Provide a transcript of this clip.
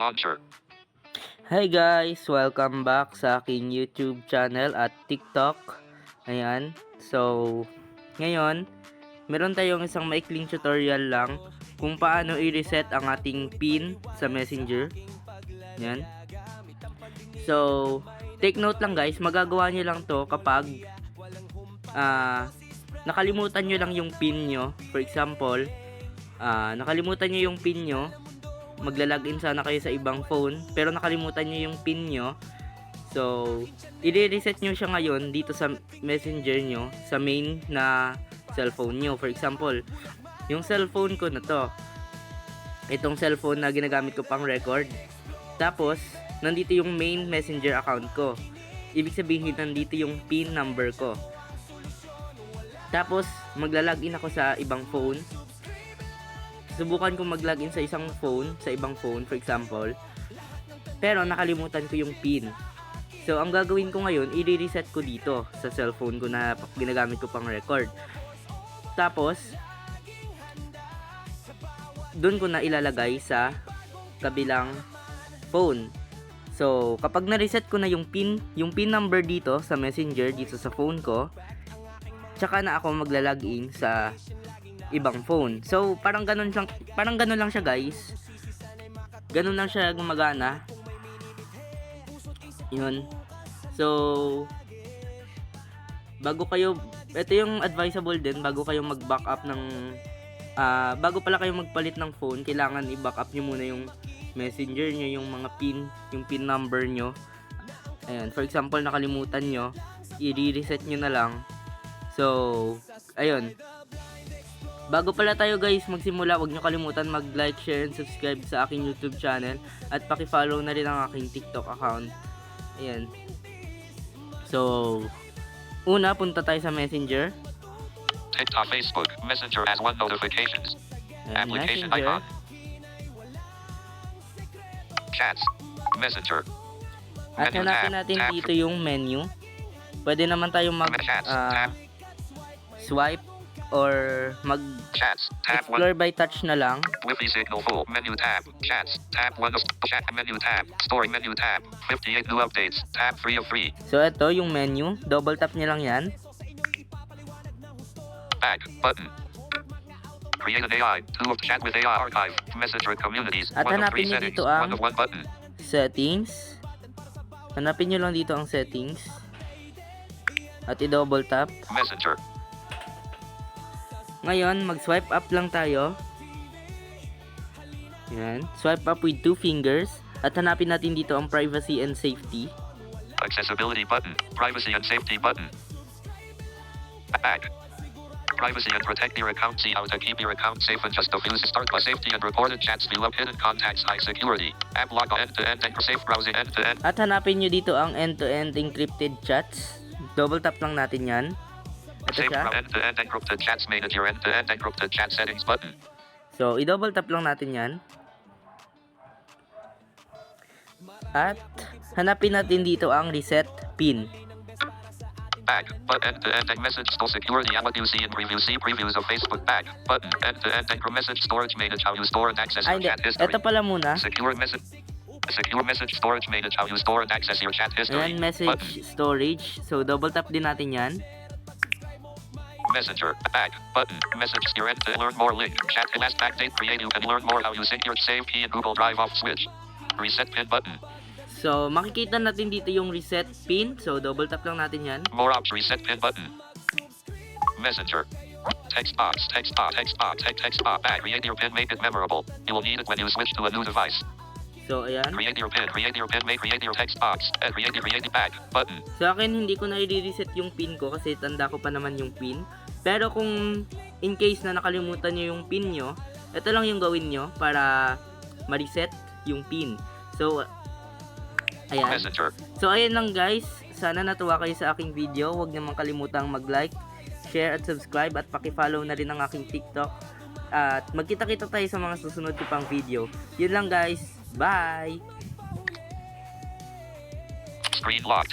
launcher. Hi guys! Welcome back sa aking YouTube channel at TikTok. Ayan. So, ngayon, meron tayong isang maikling tutorial lang kung paano i-reset ang ating PIN sa Messenger. Ayan. So, take note lang guys, magagawa nyo lang to kapag nakalimutan nyo lang yung PIN nyo. For example, nakalimutan nyo yung PIN nyo, magla-login sana kayo sa ibang phone pero nakalimutan nyo yung PIN nyo. So, i-reset nyo siya ngayon dito sa Messenger nyo sa main na cellphone nyo. For example, yung cellphone ko na to, itong cellphone na ginagamit ko pang record, tapos nandito yung main Messenger account ko, ibig sabihin nandito yung PIN number ko. Tapos magla-login ako sa ibang phone, subukan ko mag-login sa ibang phone, for example, pero nakalimutan ko yung PIN. So, ang gagawin ko ngayon, i-reset ko dito sa cellphone ko na ginagamit ko pang record. Tapos, doon ko na ilalagay sa kabilang phone. So, kapag na-reset ko na yung PIN number dito sa Messenger, dito sa phone ko, tsaka na ako magla-login sa ibang phone. So, parang ganun lang siya guys. Ganun lang siya gumagana. Yun. So, ito yung advisable din, bago kayo mag-backup ng, bago pala kayo magpalit ng phone, kailangan i-backup nyo muna yung Messenger nyo, yung mga yung PIN number nyo. Ayan, for example, nakalimutan nyo, i-reset nyo na lang. So, ayun. Bago pala tayo guys magsimula, huwag nyo kalimutan mag-like, share, and subscribe sa aking YouTube channel. At paki-follow na rin ang aking TikTok account. Ayan. So, una, punta tayo sa Messenger. TikTok, Facebook, Messenger as one notifications. Ayan, Application Messenger. icon. Chats. Messenger. At Menu hanapin tab. natin Tab. dito yung menu. Pwede naman tayong Chats. Tab. swipe or Chats. Tab 1. explore by touch na lang. Wi-Fi signal full. Menu tab. Chats. Tab 1 of chat. Menu tab. Story menu tab. 58 new updates. Tab 3 of 3. So, ito yung menu. Double tap nyo lang yan. Back. Button. Create an AI. 2 of chat with AI archive. Messenger communities. At 1 of 3 hanapin nyo settings. dito ang 1 of 1 button. settings. Hanapin nyo lang dito ang settings. At i-double tap. Messenger. Ngayon, mag-swipe up lang tayo. Yan. Swipe up with 2 fingers. At hanapin natin dito ang privacy and safety. Accessibility button. Privacy and safety button. Back. Privacy and protect your account. See how to keep your account safe and just a few. Start by safety and reported chats below. Hidden contacts. High security. App lock end-to-end and safe browsing end-to-end. At hanapin nyo dito ang end-to-end encrypted chats. Double tap lang natin yan. Ito Safe siya. end-to-end encrypted chats manager. End-to-end encrypted chat settings button. So, i-double tap lang natin yan. At hanapin natin dito ang reset PIN. Back. But end-to-end message store security. What you see in preview. See previews of Facebook. Back. Button. End-to-end message storage manage. How you store and access Ay, your hindi. chat history. Ito pala muna. Secure message storage manage. How you store and access your chat history. Ayan, message storage. So, double tap din natin yan. Messenger. Back. Button. Message your end to learn more link. Chat last backdate create. You can learn more how you sync your save key in Google Drive off switch. Reset pin button. So, makikita natin dito yung reset PIN. So, double tap lang natin yan. More options. Reset pin button. Messenger. Text box. Text box. Text box. Text box. Back. Create your pin. Make it memorable. You will need it when you switch to a new device. So, ayan. Create your pin. Create your pin. Create your text box. Create it back. Button. Sa akin, hindi ko na i-reset yung PIN ko kasi tanda ko pa naman yung PIN. Pero kung in case na nakalimutan nyo yung PIN nyo, ito lang yung gawin nyo para ma-reset yung PIN. So, ayan. Messenger. So, ayan lang guys. Sana natuwa kayo sa aking video. Huwag naman kalimutang mag-like, share at subscribe at paki-follow na rin ang aking TikTok. At magkita-kita tayo sa mga susunod ko pang video. Yun lang guys. Bye! Screen locked.